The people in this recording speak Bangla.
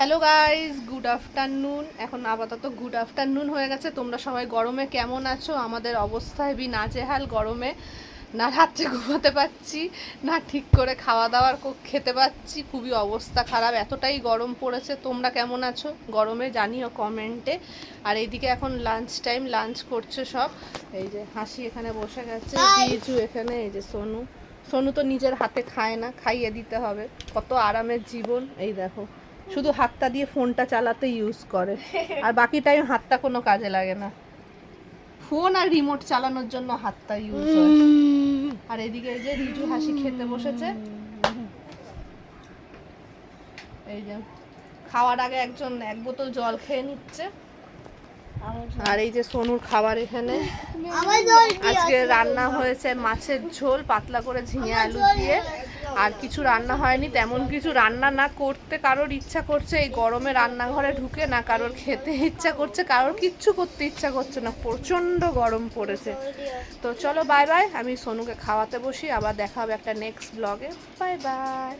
Hello guys, good afternoon. এখন আপাতত গুড আফটারনুন হয়ে গেছে। তোমরা সবাই গরমে কেমন আছো? আমাদের অবস্থা হেবি নাজেহাল গরমে। না রাত্রে ঘুমাতে পারছি, না ঠিক করে খাওয়া দাওয়ার খেতে পাচ্ছি। খুবই অবস্থা খারাপ, এতটাই গরম পড়েছে। তোমরা কেমন আছো গরমে জানিও কমেন্টে। আর এইদিকে এখন লাঞ্চ টাইম, লাঞ্চ করছে সব। এই যে হাসি এখানে বসে গেছে, বিজু এখানে, এই যে সোনু। সোনু তো নিজের হাতে খায় না, খাইয়ে দিতে হবে। কত আরামের জীবন। এই দেখো, শুধু হাতটা দিয়ে ফোনটা চালাতে ইউজ করে, আর বাকি টাইম হাতটা কোনো কাজে লাগে না। ফোন আর রিমোট চালানোর জন্য হাতটা ইউজ হয়। আর এদিকে এই যে রিজু হাসি খেতে বসেছে। এই যে খাওয়ার আগে একজন এক বোতল জল খেয়ে নিচ্ছে। আর এই যে সোনুর খাবার এখানে। আজকে রান্না হয়েছে মাছের ঝোল পাতলা করে ঝিঙে আলু দিয়ে। আর কিছু রান্না হয়নি, তেমন কিছু রান্না না করতে কারোর ইচ্ছা করছে এই গরমে রান্নাঘরে ঢুকে, না কারোর খেতে ইচ্ছা করছে, কারোর কিচ্ছু করতে ইচ্ছা করছে না, প্রচন্ড গরম পড়েছে। তো চলো বাই বাই, আমি সোনুকে খাওয়াতে বসি, আবার দেখা হবে একটা নেক্সট ব্লগে। Bye bye.